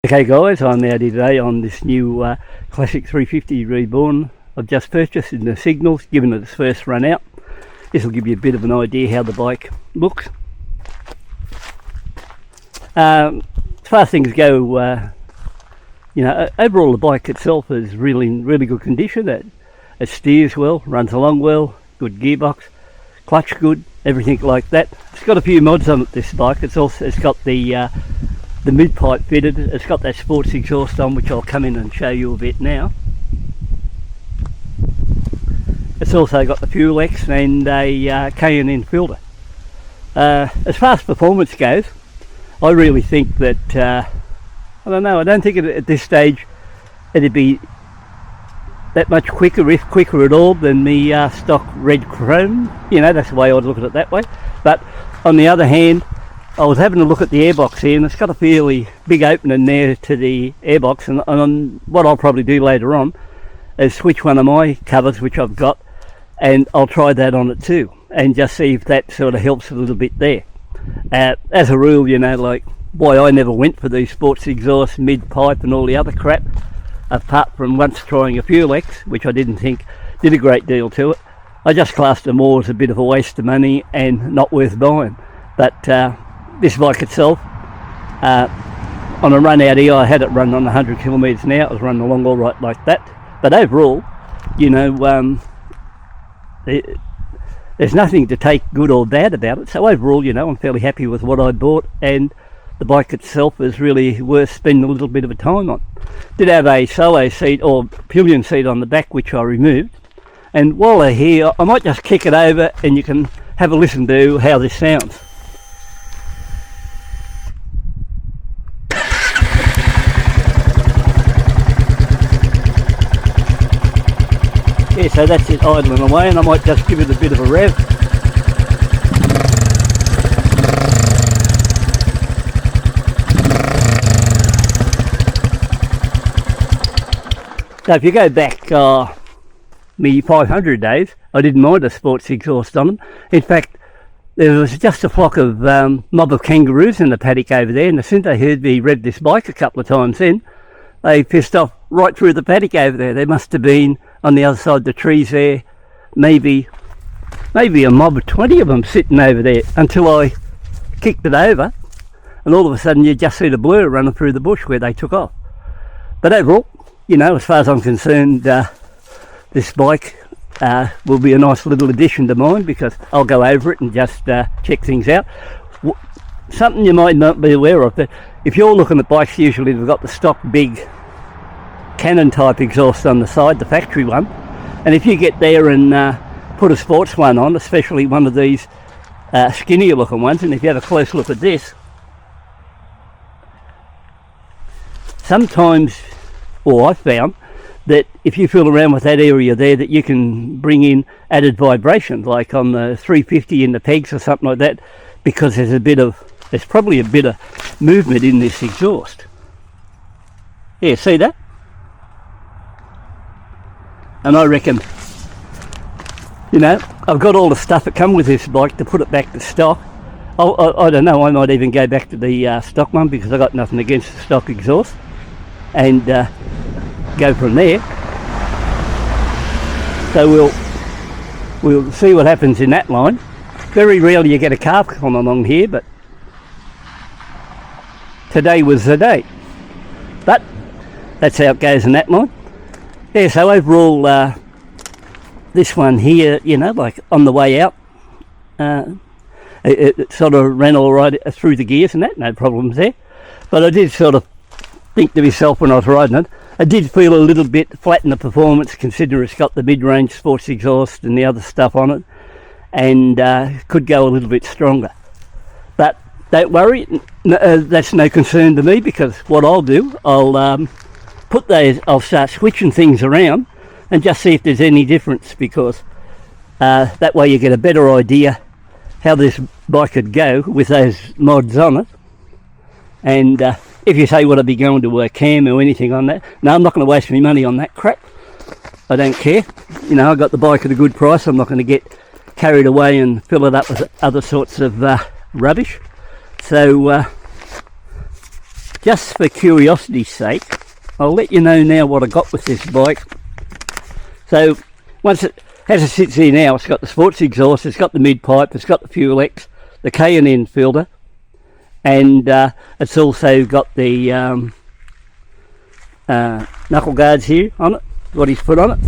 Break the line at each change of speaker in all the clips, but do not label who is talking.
Okay guys, I'm out here today on this new Classic 350 Reborn I've just purchased in the Signals, given it its first run out. This will give you a bit of an idea how the bike looks. As far as things go, overall the bike itself is really in really good condition. It steers well, runs along well, good gearbox, clutch good, everything like that. It's got a few mods on it, this bike. It's got the mid pipe fitted. It's got that sports exhaust on, which I'll come in and show you a bit now. It's also got the Fuel X and a K&N filter. As far as performance goes, I really think that I don't think at this stage it'd be that much quicker, if quicker at all, than the stock red chrome. That's the way I'd look at it that way. But on the other hand, I was having a look at the airbox here, and it's got a fairly big opening there to the airbox, and what I'll probably do later on is switch one of my covers, which I've got, and I'll try that on it too, and just see if that sort of helps a little bit there. As a rule, like why I never went for these sports exhaust, mid pipe and all the other crap, apart from once trying a Fuel X, which I didn't think did a great deal to it. I just classed it more as a bit of a waste of money and not worth buying. But this bike itself, on a run out here, I had it run on 100 kilometres an hour. It was running along all right like that. But overall, there's nothing to take good or bad about it. So overall, I'm fairly happy with what I bought, and the bike itself is really worth spending a little bit of a time on. Did have a solo seat or pillion seat on the back, which I removed. And while they're here, I might just kick it over and you can have a listen to how this sounds. Yeah, so that's it idling away, and I might just give it a bit of a rev. So if you go back me 500 days, I didn't mind a sports exhaust on them. In fact, there was just a flock of mob of kangaroos in the paddock over there, and as soon as they heard me rev this bike a couple of times in, they pissed off right through the paddock over there. They must have been on the other side of the trees there, maybe a mob of 20 of them sitting over there, until I kicked it over, and all of a sudden you just see the blur running through the bush where they took off. But overall, as far as I'm concerned, this bike will be a nice little addition to mine, because I'll go over it and just check things out. Something you might not be aware of, that if you're looking at bikes, usually they've got the stock big Cannon type exhaust on the side, the factory one, and if you get there and put a sports one on, especially one of these skinnier looking ones, and if you have a close look at this, sometimes, or I've found that if you feel around with that area there, that you can bring in added vibration, like on the 350 in the pegs or something like that, because there's probably a bit of movement in this exhaust. Yeah, see that? And I reckon, I've got all the stuff that come with this bike to put it back to stock. I don't know, I might even go back to the stock one, because I got nothing against the stock exhaust, and go from there. So we'll see what happens in that line. Very rarely you get a calf come along here, but today was the day. But that's how it goes in that line. Yeah, so overall, this one here, like on the way out, it sort of ran all right through the gears and that, no problems there. But I did sort of think to myself when I was riding it, I did feel a little bit flat in the performance, considering it's got the mid-range sports exhaust and the other stuff on it, and could go a little bit stronger. But don't worry, that's no concern to me, because what I'll do, I'll start switching things around and just see if there's any difference, because that way you get a better idea how this bike could go with those mods on it. And if you say, would I be going to a cam or anything on that? No, I'm not going to waste my money on that crap. I don't care. I got the bike at a good price. I'm not going to get carried away and fill it up with other sorts of rubbish. So just for curiosity's sake, I'll let you know now what I got with this bike. So once it, as it sits here now, it's got the sports exhaust, it's got the mid pipe, it's got the fuel X, the K&N filter, and it's also got the knuckle guards here on it, what he's put on it.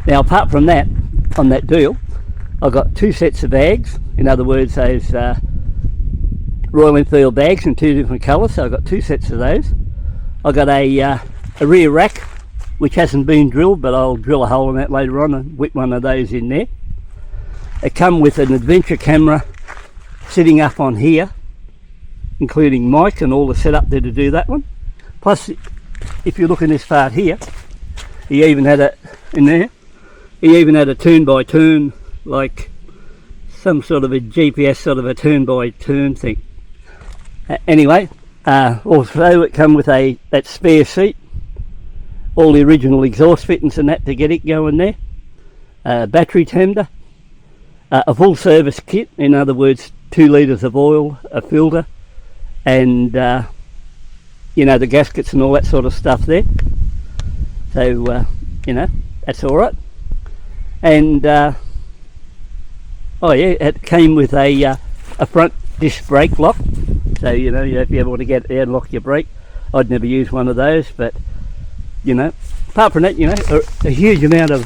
Now apart from that, on that deal, I've got 2 sets of bags, in other words those Royal Enfield bags in 2 different colours, so I've got 2 sets of those. I've got a rear rack which hasn't been drilled, but I'll drill a hole in that later on and whip one of those in there. It come with an adventure camera sitting up on here, including mic and all the setup there to do that one. Plus, if you look in this part here, he even had it in there. He even had a turn by turn, like some sort of a GPS sort of a turn by turn thing. Anyway, also it come with that spare seat, all the original exhaust fittings and that to get it going there, battery tender, a full service kit, in other words 2 litres of oil, a filter, and you know, the gaskets and all that sort of stuff there. So you know, that's all right. And oh yeah, it came with a front disc brake lock, so you know, if you ever want to get out and lock your brake. I'd never use one of those, but you know, apart from that, you know, a huge amount of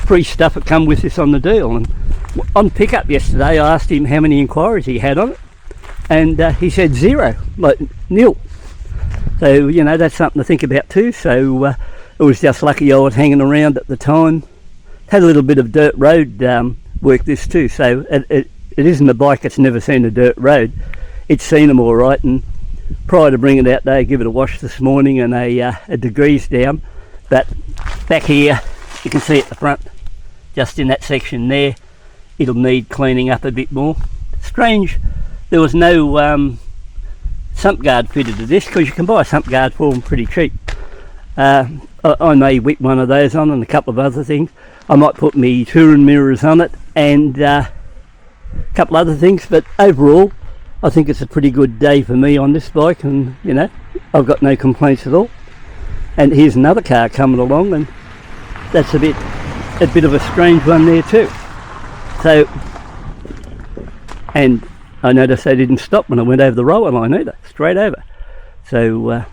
free stuff that come with this on the deal. And on pickup yesterday, I asked him how many inquiries he had on it, and he said 0, like nil. So you know, that's something to think about too. So it was just lucky I was hanging around at the time. Had a little bit of dirt road work this too, so it isn't a bike that's never seen a dirt road. It's seen them all right, and prior to bringing it out there, give it a wash this morning and a degrease down. But back here, you can see at the front, just in that section there, it'll need cleaning up a bit more. Strange, there was no sump guard fitted to this, because you can buy a sump guard for them pretty cheap. I may whip one of those on and a couple of other things. I might put me touring mirrors on it and a couple other things, but overall I think it's a pretty good day for me on this bike, and you know, I've got no complaints at all. And here's another car coming along, and that's a bit of a strange one there too. So, and I noticed they didn't stop when I went over the railway line either, straight over. So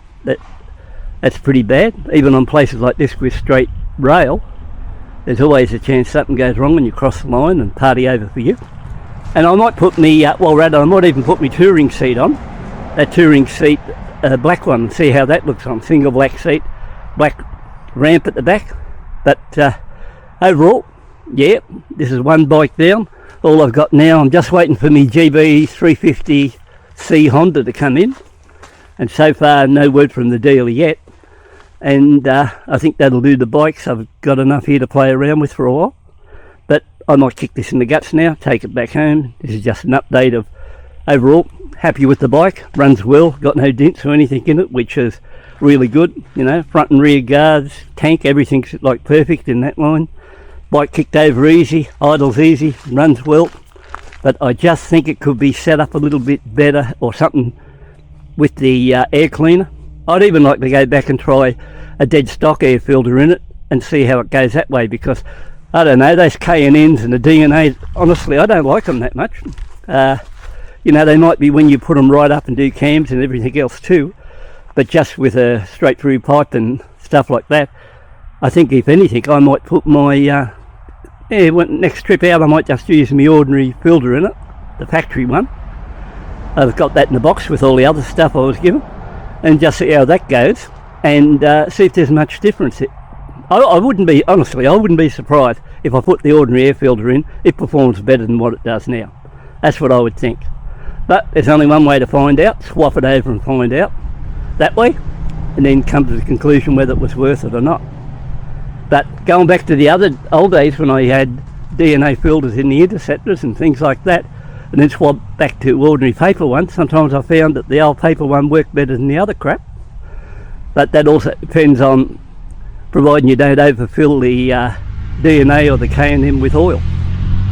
that's pretty bad. Even on places like this with straight rail, there's always a chance something goes wrong when you cross the line and party over for you. And I might put me, I might even put my touring seat on, that touring seat, black one, and see how that looks on. Single black seat, black ramp at the back. But overall, yeah, this is one bike down. All I've got now, I'm just waiting for me GB 350C Honda to come in. And so far, no word from the dealer yet. And I think that'll do the bikes. I've got enough here to play around with for a while. But I might kick this in the guts now, take it back home. This is just an update of overall, happy with the bike, runs well, got no dents or anything in it, which is really good. You know, front and rear guards, tank, everything's like perfect in that line. Bike kicked over easy, idles easy, runs well. But I just think it could be set up a little bit better or something with the air cleaner. I'd even like to go back and try a dead stock air filter in it and see how it goes that way, because I don't know, those K&Ns and the DNA, honestly I don't like them that much. You know, they might be when you put them right up and do cams and everything else too, but just with a straight through pipe and stuff like that, I think if anything I might put my next trip out I might just use my ordinary filter in it, the factory one. I've got that in the box with all the other stuff I was given, and just see how that goes, and see if there's much difference. I wouldn't be, honestly, I wouldn't be surprised if I put the ordinary air filter in, it performs better than what it does now. That's what I would think. But there's only one way to find out, swap it over and find out that way, and then come to the conclusion whether it was worth it or not. But going back to the old days when I had DNA filters in the interceptors and things like that, and then swap back to ordinary paper ones, sometimes I found that the old paper one worked better than the other crap. But that also depends on, providing you don't overfill the DNA or the K&M with oil.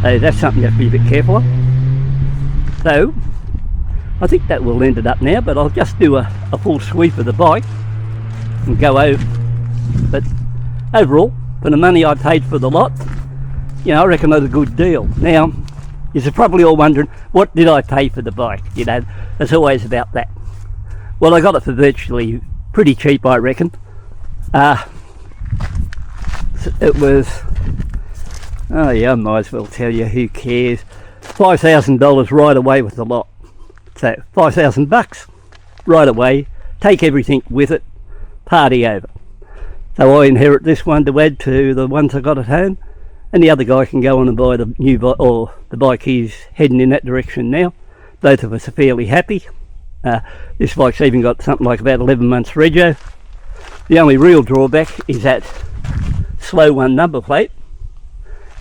That's something you have to be a bit careful of. So I think that will end it up now, but I'll just do a full sweep of the bike and go over. But overall, for the money I paid for the lot, you know, I reckon that's a good deal. Now, you're probably all wondering, what did I pay for the bike? You know, it's always about that. Well, I got it for virtually pretty cheap, I reckon. It was, oh yeah, I might as well tell you, who cares? $5,000 right away with the lot. So $5,000 right away, take everything with it, party over. So I inherit this one to add to the ones I got at home, and the other guy can go on and buy the new bike, or the bike he's heading in that direction now. Both of us are fairly happy. This bike's even got something like about 11 months rego. The only real drawback is that slow one number plate,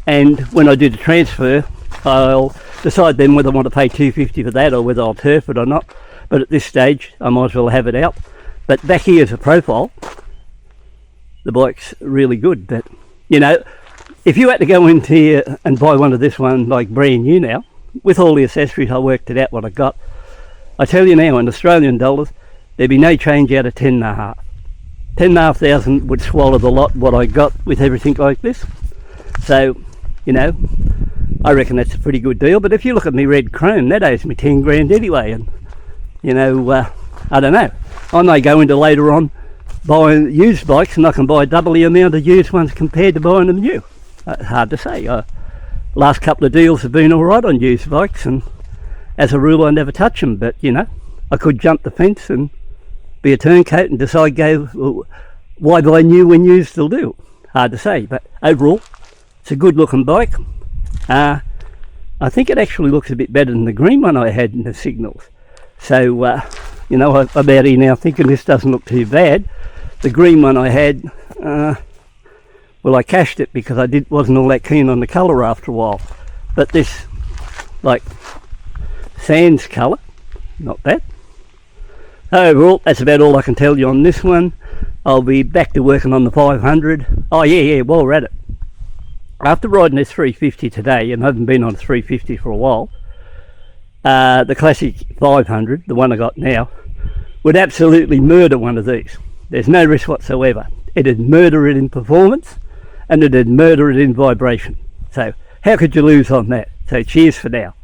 and when I do the transfer I'll decide then whether I want to pay $250 for that or whether I'll turf it or not, but at this stage I might as well have it out. But back here as a profile, the bike's really good. But you know, if you had to go into here and buy one of this one like brand new now, with all the accessories, I worked it out what I got. I tell you now, in Australian dollars, there'd be no change out of 10.5. 10,500 would swallow the lot what I got with everything like this. So, you know, I reckon that's a pretty good deal. But if you look at me red chrome, that owes me 10 grand anyway. And you know, I don't know, I may go into later on buying used bikes and I can buy double the amount of used ones compared to buying them new. Hard to say. Last couple of deals have been alright on used bikes, and as a rule I never touch them, but you know, I could jump the fence and be a turncoat and decide well, why buy new when used still do. Hard to say, but overall it's a good looking bike. I think it actually looks a bit better than the green one I had in the Signals. So you know, I'm about here now thinking this doesn't look too bad. The green one I had, well, I cashed it because I wasn't all that keen on the colour after a while. But this, like, sands colour, not bad. Overall, that's about all I can tell you on this one. I'll be back to working on the 500. Oh yeah, while we're at it. After riding this 350 today, and I haven't been on a 350 for a while, the Classic 500, the one I got now, would absolutely murder one of these. There's no risk whatsoever. It'd murder it in performance, and it'd murder it in vibration. So how could you lose on that? So cheers for now.